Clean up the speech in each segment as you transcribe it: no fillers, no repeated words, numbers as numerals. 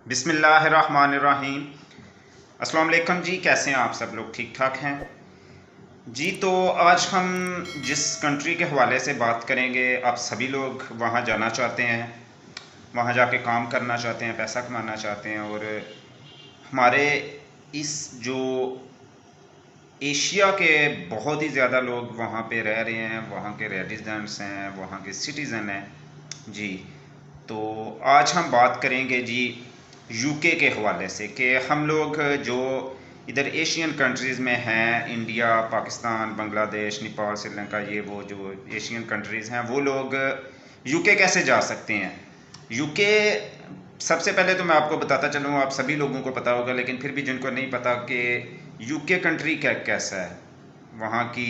बिस्मिल्लाहिर्रहमानिर्रहीम। अस्सलाम वालेकुम जी, कैसे हैं आप सब लोग? ठीक ठाक हैं जी। तो आज हम जिस कंट्री के हवाले से बात करेंगे, आप सभी लोग वहाँ जाना चाहते हैं, वहाँ जाके काम करना चाहते हैं, पैसा कमाना चाहते हैं। और हमारे इस जो एशिया के बहुत ही ज़्यादा लोग वहाँ पे रह रहे हैं, वहाँ के रेजिडेंट्स हैं, वहाँ के सिटीज़न हैं जी। तो आज हम बात करेंगे जी यूके के हवाले से कि हम लोग जो इधर एशियन कंट्रीज़ में हैं, इंडिया, पाकिस्तान, बांग्लादेश, नेपाल, श्रीलंका, ये वो जो एशियन कंट्रीज़ हैं, वो लोग यूके कैसे जा सकते हैं। यूके सबसे पहले तो मैं आपको बताता चलूँ, आप सभी लोगों को पता होगा, लेकिन फिर भी जिनको नहीं पता कि यूके कंट्री कैसा है, वहाँ की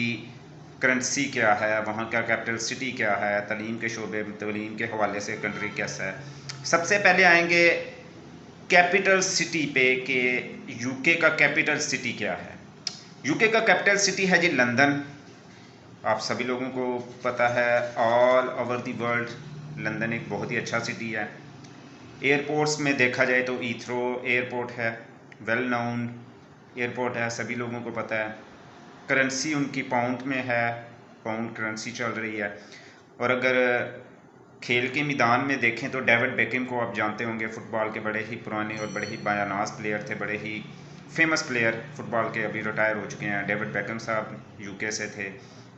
करेंसी क्या है, वहाँ का कैपिटल सिटी क्या है, तालीम के शोबे तालीम के हवाले से कंट्री कैसा है। सबसे पहले आएंगे कैपिटल सिटी पे कि यूके का कैपिटल सिटी क्या है। यूके का कैपिटल सिटी है जी लंदन। आप सभी लोगों को पता है, all over the world London एक बहुत ही अच्छा सिटी है। एयरपोर्ट्स में देखा जाए तो ईथ्रो एयरपोर्ट है, वेल नाउन एयरपोर्ट है, सभी लोगों को पता है। करेंसी उनकी पाउंड में है, पाउंड करेंसी चल रही है। और अगर खेल के मैदान में देखें तो डेविड बेकहम को आप जानते होंगे, फुटबॉल के बड़े ही पुराने और बड़े ही बायानाज प्लेयर थे, बड़े ही फेमस प्लेयर फुटबॉल के, अभी रिटायर हो चुके हैं। डेविड बेकहम साहब यूके से थे।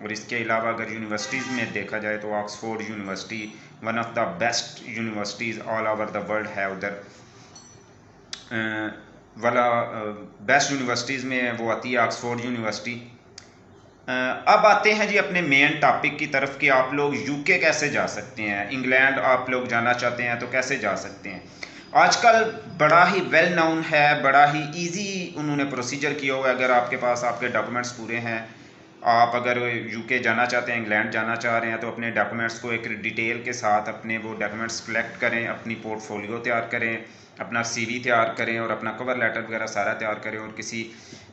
और इसके अलावा अगर यूनिवर्सिटीज़ में देखा जाए तो Oxford university one of the best universities all over the world है उधर। वाला बेस्ट यूनिवर्सिटीज़ में वो आती है ऑक्सफोर्ड यूनिवर्सिटी। अब आते हैं जी अपने मेन टॉपिक की तरफ कि आप लोग यूके कैसे जा सकते हैं। इंग्लैंड आप लोग जाना चाहते हैं तो कैसे जा सकते हैं। आजकल बड़ा ही वेल नाउन है, बड़ा ही इजी उन्होंने प्रोसीजर किया हुआ है। अगर आपके पास आपके डॉक्यूमेंट्स पूरे हैं, आप अगर यूके जाना चाहते हैं, इंग्लैंड जाना चाह रहे हैं, तो अपने डॉक्यूमेंट्स को एक डिटेल के साथ अपने वो डॉक्यूमेंट्स कलेक्ट करें, अपनी पोर्टफोलियो तैयार करें, अपना सीवी तैयार करें और अपना कवर लेटर वगैरह सारा तैयार करें और किसी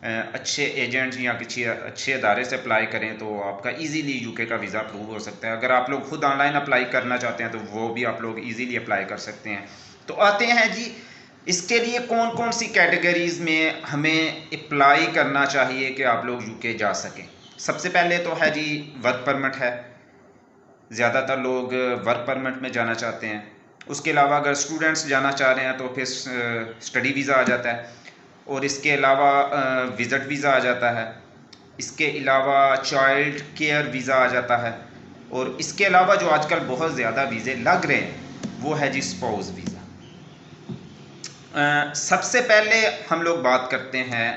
अच्छे एजेंट या किसी अच्छे अदारे से अप्लाई करें तो आपका इजीली यूके का वीज़ा अप्रूव हो सकता है। अगर आप लोग खुद ऑनलाइन अप्लाई करना चाहते हैं तो वो भी आप लोग इजीली अप्लाई कर सकते हैं। तो आते हैं जी, इसके लिए कौन कौन सी कैटेगरीज़ में हमें अप्लाई करना चाहिए कि आप लोग यूके जा सकें। सबसे पहले तो है जी वर्क परमिट है, ज़्यादातर लोग वर्क परमिट में जाना चाहते हैं। उसके अलावा अगर स्टूडेंट्स जाना चाह रहे हैं तो फिर स्टडी वीज़ा आ जाता है। और इसके अलावा विज़िट वीज़ा आ जाता है। इसके अलावा चाइल्ड केयर वीज़ा आ जाता है। और इसके अलावा जो आजकल बहुत ज़्यादा वीज़े लग रहे हैं वो है जी स्पाउस वीज़ा। सबसे पहले हम लोग बात करते हैं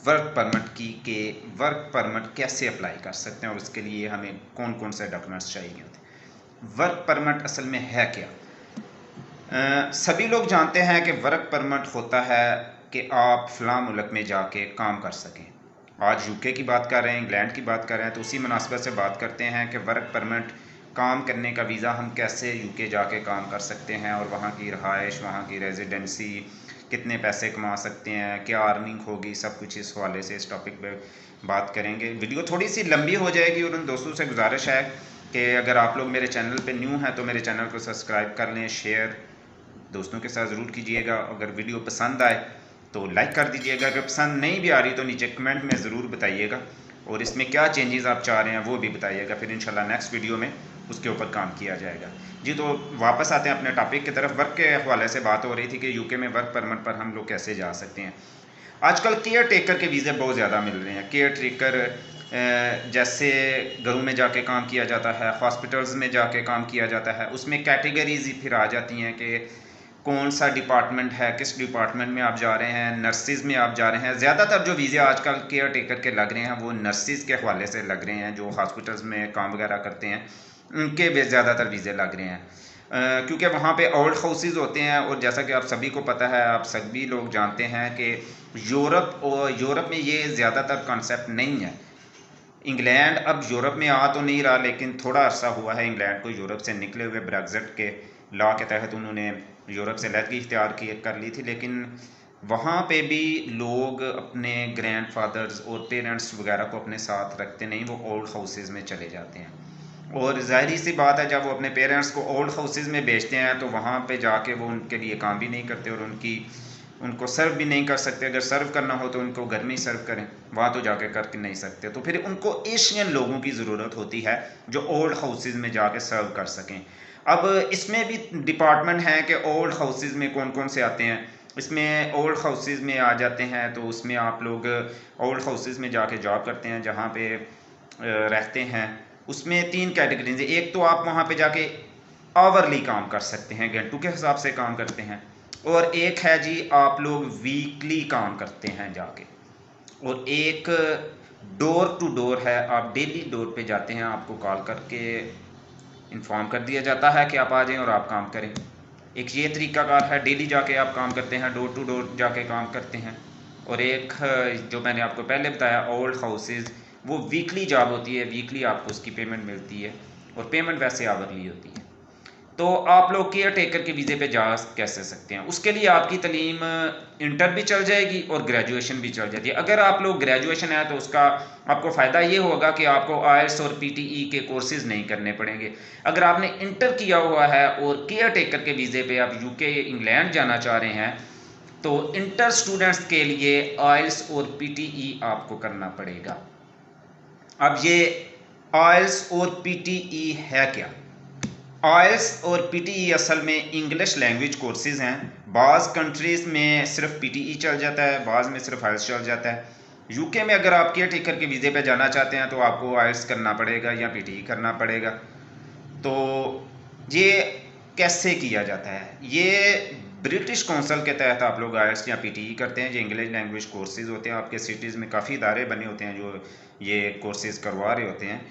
वर्क परमिट की कि वर्क परमिट कैसे अप्लाई कर सकते हैं और उसके लिए हमें कौन कौन से डॉक्यूमेंट्स चाहिए होते हैं। वर्क परमिट असल में है क्या। सभी लोग जानते हैं कि वर्क परमिट होता है कि आप फ़लाँ मुल्क में जाके काम कर सकें। आज यूके की बात कर रहे हैं, इंग्लैंड की बात कर रहे हैं, तो उसी मुनासिबत से बात करते हैं कि वर्क परमिट काम करने का वीज़ा हम कैसे यूके जाके काम कर सकते हैं और वहाँ की रहाइश, वहाँ की रेजिडेंसी, कितने पैसे कमा सकते हैं, क्या अर्निंग होगी, सब कुछ इस हवाले से इस टॉपिक पे बात करेंगे। वीडियो थोड़ी सी लंबी हो जाएगी और उन दोस्तों से गुजारिश है कि अगर आप लोग मेरे चैनल पे न्यू हैं तो मेरे चैनल को सब्सक्राइब कर लें, शेयर दोस्तों के साथ ज़रूर कीजिएगा। अगर वीडियो पसंद आए तो लाइक कर दीजिएगा। अगर पसंद नहीं भी आ रही तो नीचे कमेंट में ज़रूर बताइएगा और इसमें क्या चेंजेस आप चाह रहे हैं वो भी बताइएगा। फिर इंशाल्लाह नेक्स्ट वीडियो में उसके ऊपर काम किया जाएगा जी। तो वापस आते हैं अपने टॉपिक की तरफ। वर्क के हवाले से बात हो रही थी कि यूके में वर्क परमिट पर हम लोग कैसे जा सकते हैं। आजकल केयर टेकर के वीज़े बहुत ज़्यादा मिल रहे हैं। केयर टेकर जैसे घरों में जाके काम किया जाता है, हॉस्पिटल्स में जाके काम किया जाता है, उसमें कैटेगरीज ही फिर आ जाती हैं कि कौन सा डिपार्टमेंट है, किस डिपार्टमेंट में आप जा रहे हैं, नर्सिस में आप जा रहे हैं। ज़्यादातर जो वीज़े आजकल केयर टेकर के लग रहे हैं वो नर्सिस के हवाले से लग रहे हैं, जो हॉस्पिटल्स में काम वगैरह करते हैं उनके ज़्यादातर वीज़े लग रहे हैं। क्योंकि वहाँ पे ओल्ड हाउसेस होते हैं और जैसा कि आप सभी को पता है, आप सभी लोग जानते हैं कि यूरोप में ये ज़्यादातर कॉन्सेप्ट नहीं है। इंग्लैंड अब यूरोप में आ तो नहीं रहा, लेकिन थोड़ा अरसा हुआ है इंग्लैंड को यूरोप से निकले हुए। ब्रेग्जिट के लॉ के तहत उन्होंने यूरोप से अलहदगी इख्तियार कर ली थी, लेकिन वहाँ पे भी लोग अपने ग्रैंड फादर्स और पेरेंट्स वगैरह को अपने साथ रखते नहीं, वो ओल्ड हाउसेस में चले जाते हैं। और ज़ाहिर सी बात है, जब वो अपने पेरेंट्स को ओल्ड हाउसेज़ में भेजते हैं तो वहाँ पे जाके वो उनके लिए काम भी नहीं करते और उनको सर्व भी नहीं कर सकते। अगर सर्व करना हो तो उनको घर में ही सर्व करें, वहाँ तो जाके करके नहीं सकते। तो फिर उनको एशियन लोगों की ज़रूरत होती है जो ओल्ड हाउसेज़ में जाके सर्व कर सकें। अब इसमें भी डिपार्टमेंट हैं कि ओल्ड हाउसेज़ में कौन कौन से आते हैं। इसमें ओल्ड हाउसेज़ में आ जाते हैं तो उसमें आप लोग ओल्ड हाउसेज़ में जाके जॉब करते हैं, जहाँ पे रहते हैं। उसमें 3 कैटेगरीज है। एक तो आप वहाँ पे जाके आवरली काम कर सकते हैं, घंटों के हिसाब से काम करते हैं। और एक है जी आप लोग वीकली काम करते हैं जाके। और एक डोर टू डोर है, आप डेली डोर पे जाते हैं, आपको कॉल करके इन्फॉर्म कर दिया जाता है कि आप आ जाएं और आप काम करें। एक ये तरीकाकार है, डेली जाके आप काम करते हैं, डोर टू डोर जाके काम करते हैं। और एक जो मैंने आपको पहले बताया ओल्ड हाउसेज, वो वीकली जॉब होती है, वीकली आपको उसकी पेमेंट मिलती है और पेमेंट वैसे आवरली होती है। तो आप लोग केयर टेकर के वीज़े पे जा कैसे सकते हैं, उसके लिए आपकी तलीम इंटर भी चल जाएगी और ग्रेजुएशन भी चल जाती है। अगर आप लोग ग्रेजुएशन है तो उसका आपको फ़ायदा ये होगा कि आपको आईएलटीएस और पीटीई के कोर्सेज़ नहीं करने पड़ेंगे। अगर आपने इंटर किया हुआ है और केयर टेकर के वीज़े पे आप यूके इंग्लैंड जाना चाह रहे हैं तो इंटर स्टूडेंट्स के लिए आईएलटीएस और पीटीई आपको करना पड़ेगा। अब ये आईएलटीएस और पीटीई है क्या? आईएलटीएस और पीटीई असल में इंग्लिश लैंग्वेज कोर्सेज हैं। बाज़ कंट्रीज़ में सिर्फ पीटीई चल जाता है, बाज़ में सिर्फ आईएलटीएस चल जाता है। यूके में अगर आप केयर टेकर के वीज़े पे जाना चाहते हैं तो आपको आईएलटीएस करना पड़ेगा या पीटीई करना पड़ेगा। तो ये कैसे किया जाता है? ये ब्रिटिश काउंसिल के तहत आप लोग आईएलटीएस या पीटीई करते हैं। जो इंग्लिश लैंग्वेज कोर्सेज होते हैं, आपके सिटीज़ में काफ़ी इदारे बने होते हैं जो ये कोर्सेज करवा रहे होते हैं।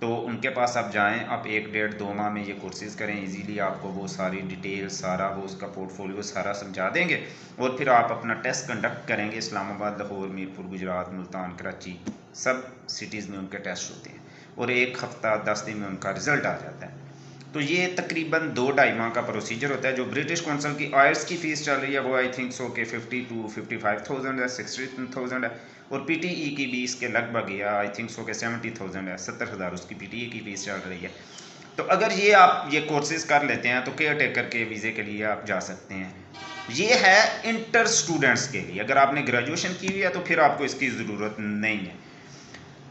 तो उनके पास आप जाएं, आप 1 डेढ़ 2 माह में ये कोर्सेज करें। इजीली आपको वो सारी डिटेल, सारा वो उसका पोर्टफोलियो सारा समझा देंगे और फिर आप अपना टेस्ट कंडक्ट करेंगे। इस्लामाबाद, लाहौर, मीरपुर, गुजरात, मुल्तान, कराची, सब सिटीज़ में उनके टेस्ट होते हैं और 1 हफ्ता 10 दिन में उनका रिज़ल्ट आ जाता है। तो ये तकरीबन 2-2.5 माह का प्रोसीजर होता है। जो ब्रिटिश काउंसिल की आईएलटीएस की फ़ीस चल रही है वो आई थिंक सो के 50 to 55,000 है, 60,000 है। और पीटीई की भी इसके लगभग है, आई थिंक सो के 70,000 है, 70,000 उसकी पीटीई की फ़ीस चल रही है। तो अगर ये आप ये कोर्सेज कर लेते हैं तो केयर टेकर के वीज़े के लिए आप जा सकते हैं। ये है इंटर स्टूडेंट्स के लिए। अगर आपने ग्रेजुएशन की हुई है तो फिर आपको इसकी ज़रूरत नहीं है।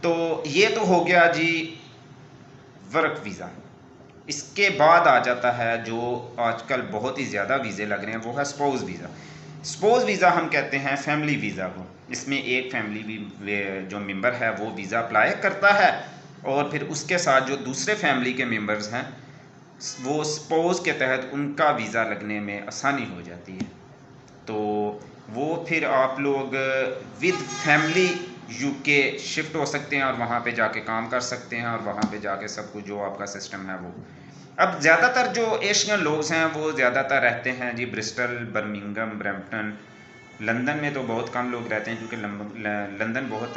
तो ये तो हो गया जी वर्क वीज़ा। इसके बाद आ जाता है जो आजकल बहुत ही ज़्यादा वीज़े लग रहे हैं, वो है स्पोज वीज़ा। स्पोज वीज़ा हम कहते हैं फैमिली वीज़ा को। इसमें एक फैमिली जो मेंबर है वो वीज़ा अप्लाई करता है और फिर उसके साथ जो दूसरे फैमिली के मेंबर्स हैं वो स्पोज के तहत उनका वीज़ा लगने में आसानी हो जाती है। तो वो फिर आप लोग विद फैमिली यूके शिफ्ट हो सकते हैं और वहाँ पे जाके काम कर सकते हैं और वहाँ पे जाके सब कुछ जो आपका सिस्टम है वो। अब ज़्यादातर जो एशियन लोग हैं वो ज़्यादातर रहते हैं जी ब्रिस्टल, बर्मिंघम, ब्रैम्पटन। लंदन में तो बहुत कम लोग रहते हैं क्योंकि लंदन बहुत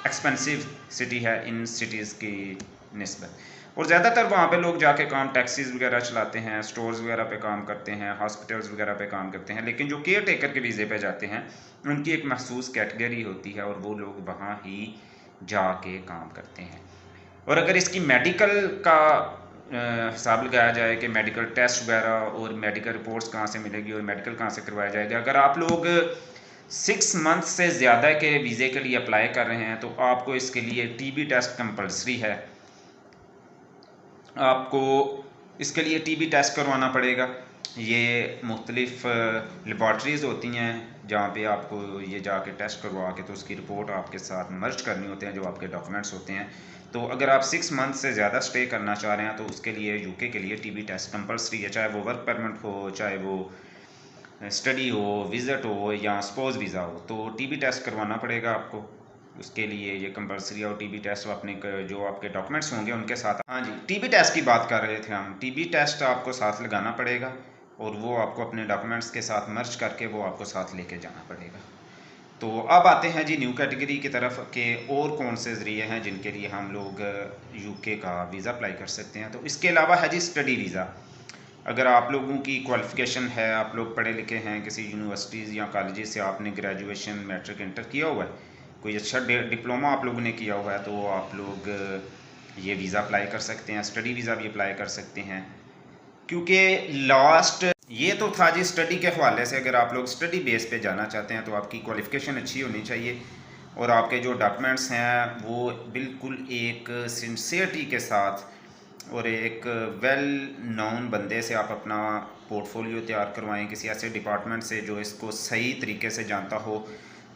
एक्सपेंसिव सिटी है इन सिटीज़ की निस्बत। और ज़्यादातर वहाँ पे लोग जाके काम टैक्सीज वगैरह चलाते हैं, स्टोर्स वगैरह पे काम करते हैं, हॉस्पिटल्स वगैरह पे काम करते हैं। लेकिन जो केयर टेकर के वीज़े पे जाते हैं उनकी एक मखसूस कैटेगरी होती है और वो लोग वहाँ ही जाके काम करते हैं। और अगर इसकी मेडिकल का हिसाब लगाया जाए कि मेडिकल टेस्ट वगैरह और मेडिकल रिपोर्ट्स कहाँ से मिलेगी और मेडिकल कहाँ से करवाया जाएगा, अगर आप लोग 6 मंथ से ज़्यादा के वीज़े के लिए अप्लाई कर रहे हैं तो आपको इसके लिए टीबी टेस्ट कंपलसरी है। आपको इसके लिए टीबी टेस्ट करवाना पड़ेगा। ये मुख्तलिफ़ लेबॉर्ट्रीज़ होती हैं जहाँ पे आपको ये जाके टेस्ट करवा के तो उसकी रिपोर्ट आपके साथ मर्ज करनी होते हैं जो आपके डॉक्यूमेंट्स होते हैं। तो अगर आप 6 मंथ से ज़्यादा स्टे करना चाह रहे हैं तो उसके लिए यूके के लिए टीबी टेस्ट कंपलसरी है, चाहे वो वर्क परमिट हो, चाहे वो स्टडी हो, विज़िट हो या स्पोज वीज़ा हो। तो टीबी टेस्ट करवाना पड़ेगा आपको। उसके लिए ये कंपलसरी है और टीबी टेस्ट अपने जो आपके डॉक्यूमेंट्स होंगे उनके साथ। हाँ जी, टीबी टेस्ट की बात कर रहे थे हम। टीबी टेस्ट आपको साथ लगाना पड़ेगा और वो आपको अपने डॉक्यूमेंट्स के साथ मर्ज करके वो आपको साथ लेके जाना पड़ेगा। तो अब आते हैं जी न्यू कैटेगरी की तरफ के और कौन से ज़रिए हैं जिनके लिए हम लोग यूके का वीज़ा अप्लाई कर सकते हैं। तो इसके अलावा है जी स्टडी वीज़ा। अगर आप लोगों की क्वालिफ़िकेशन है, आप लोग पढ़े लिखे हैं, किसी यूनिवर्सिटीज़ या कॉलेजेस से आपने ग्रेजुएशन, मैट्रिक, इंटर किया हुआ है, कोई अच्छा डिप्लोमा आप लोगों ने किया हुआ है तो आप लोग ये वीज़ा अप्लाई कर सकते हैं, स्टडी वीज़ा भी अप्लाई कर सकते हैं। क्योंकि लास्ट ये तो था जी स्टडी के हवाले से, अगर आप लोग स्टडी बेस पे जाना चाहते हैं तो आपकी क्वालिफ़िकेशन अच्छी होनी चाहिए और आपके जो डॉक्यूमेंट्स हैं वो बिल्कुल एक सिंसियरिटी के साथ और एक वेल नोन बंदे से आप अपना पोर्टफोलियो तैयार करवाएं, किसी ऐसे डिपार्टमेंट से जो इसको सही तरीके से जानता हो,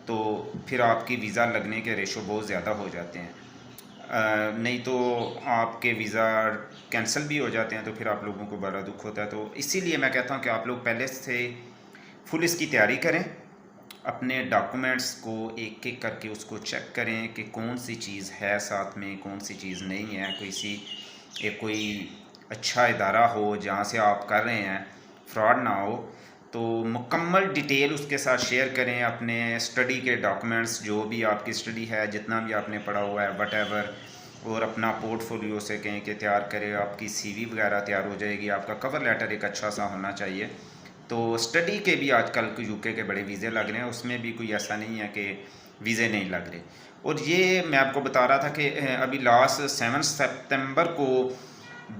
तो फिर आपकी वीज़ा लगने के रेशो बहुत ज़्यादा हो जाते हैं। नहीं तो आपके वीज़ा कैंसिल भी हो जाते हैं, तो फिर आप लोगों को बड़ा दुख होता है। तो इसीलिए मैं कहता हूँ कि आप लोग पहले से फुल इसकी तैयारी करें, अपने डॉक्यूमेंट्स को एक एक करके उसको चेक करें कि कौन सी चीज़ है साथ में, कौन सी चीज़ नहीं है। कोई अच्छा इदारा हो जहाँ से आप कर रहे हैं, फ्रॉड ना हो, तो मुकम्मल डिटेल उसके साथ शेयर करें। अपने स्टडी के डॉक्यूमेंट्स, जो भी आपकी स्टडी है, जितना भी आपने पढ़ा हुआ है वटेवर, और अपना पोर्टफोलियो से कहें कि तैयार करें। आपकी सीवी वगैरह तैयार हो जाएगी, आपका कवर लेटर एक अच्छा सा होना चाहिए। तो स्टडी के भी आजकल यूके के बड़े वीज़े लग रहे हैं, उसमें भी कोई ऐसा नहीं है कि वीज़े नहीं लग रहे। और ये मैं आपको बता रहा था कि अभी लास्ट 7 सितंबर को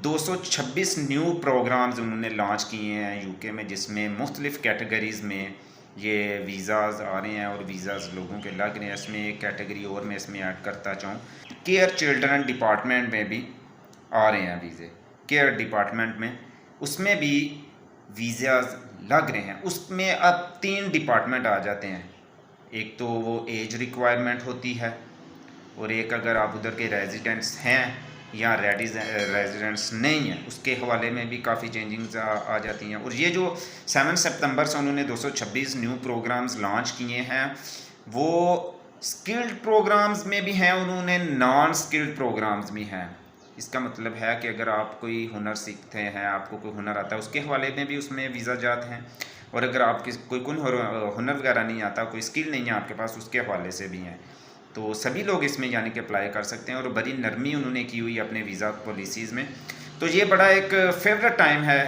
226 न्यू प्रोग्राम्स उन्होंने लॉन्च किए हैं यूके में, जिसमें मुख्तलिफ़ कैटेगरीज़ में ये वीज़ाज़ आ रहे हैं और वीज़ाज़ लोगों के लग रहे हैं। इसमें एक कैटेगरी और मैं इसमें ऐड करता चाहूँ, केयर चिल्ड्रन डिपार्टमेंट में भी आ रहे हैं वीज़े। केयर डिपार्टमेंट में उसमें भी वीज़ाज़ लग रहे हैं। उसमें अब 3 डिपार्टमेंट आ जाते हैं। एक तो वो एज रिक्वायरमेंट होती है, और एक अगर आप उधर के रेजिडेंट्स हैं या रेजिडेंट्स नहीं हैं, उसके हवाले में भी काफ़ी चेंजिंग्स आ जाती हैं। और ये जो 7 सितंबर से उन्होंने 226 न्यू प्रोग्राम्स लॉन्च किए हैं, वो स्किल्ड प्रोग्राम्स में भी हैं, उन्होंने नॉन स्किल्ड प्रोग्राम्स भी हैं। इसका मतलब है कि अगर आप कोई हुनर सीखते हैं, आपको कोई हुनर आता है, उसके हवाले में भी उसमें वीज़ा जाते हैं। और अगर आपकी कोई हुनर वगैरह नहीं आता, कोई स्किल नहीं है आपके पास, उसके हवाले से भी हैं। तो सभी लोग इसमें यानी कि अप्लाई कर सकते हैं, और बड़ी नरमी उन्होंने की हुई अपने वीज़ा पॉलिसीज़ में। तो ये बड़ा एक फेवरेट टाइम है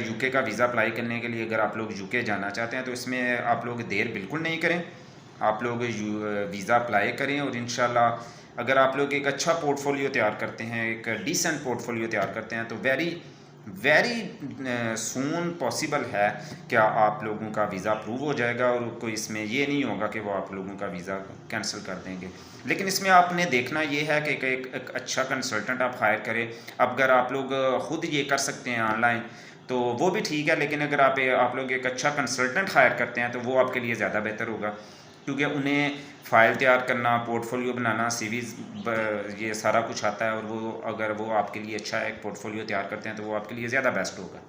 यूके का वीज़ा अप्लाई करने के लिए। अगर आप लोग यूके जाना चाहते हैं तो इसमें आप लोग देर बिल्कुल नहीं करें, आप लोग वीज़ा अप्लाई करें। और इंशाल्लाह अगर आप लोग एक अच्छा पोर्टफोलियो तैयार करते हैं, एक डिसेंट पोर्टफोलियो तैयार करते हैं, तो वेरी सून पॉसिबल है कि आप लोगों का वीज़ा अप्रूव हो जाएगा, और कोई इसमें ये नहीं होगा कि वो आप लोगों का वीज़ा कैंसिल कर देंगे। लेकिन इसमें आपने देखना ये है कि एक अच्छा कंसल्टेंट आप हायर करें। अब अगर आप लोग ख़ुद ये कर सकते हैं ऑनलाइन तो वो भी ठीक है, लेकिन अगर आप लोग एक अच्छा कंसल्टेंट हायर करते हैं तो वो आपके लिए ज़्यादा बेहतर होगा, क्योंकि उन्हें फ़ाइल तैयार करना, पोर्टफोलियो बनाना, सीवीज़, ये सारा कुछ आता है। और वो अगर वो आपके लिए अच्छा एक पोर्टफोलियो तैयार करते हैं तो वो आपके लिए ज़्यादा बेस्ट होगा।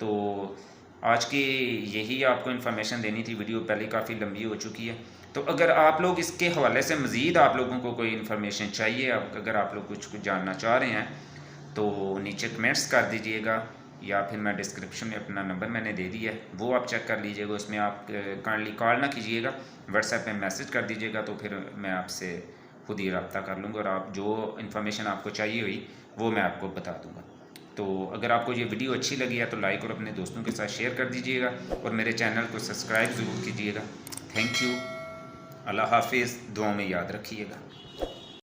तो आज की यही आपको इन्फॉर्मेशन देनी थी। वीडियो पहले काफ़ी लंबी हो चुकी है। तो अगर आप लोग इसके हवाले से मज़ीद आप लोगों को कोई इन्फॉर्मेशन चाहिए, अगर आप लोग कुछ जानना चाह रहे हैं, तो नीचे कमेंट्स कर दीजिएगा, या फिर मैं डिस्क्रिप्शन में अपना नंबर मैंने दे दिया है, वो आप चेक कर लीजिएगा। उसमें आप काइंडली कॉल ना कीजिएगा, व्हाट्सएप में मैसेज कर दीजिएगा, तो फिर मैं आपसे खुद ही रब्ता कर लूँगा, और आप जो इन्फॉर्मेशन आपको चाहिए हुई वो मैं आपको बता दूँगा। तो अगर आपको ये वीडियो अच्छी लगी है तो लाइक और अपने दोस्तों के साथ शेयर कर दीजिएगा, और मेरे चैनल को सब्सक्राइब ज़रूर कीजिएगा। Thank you. अल्लाह हाफिज़। दुआ में याद रखिएगा।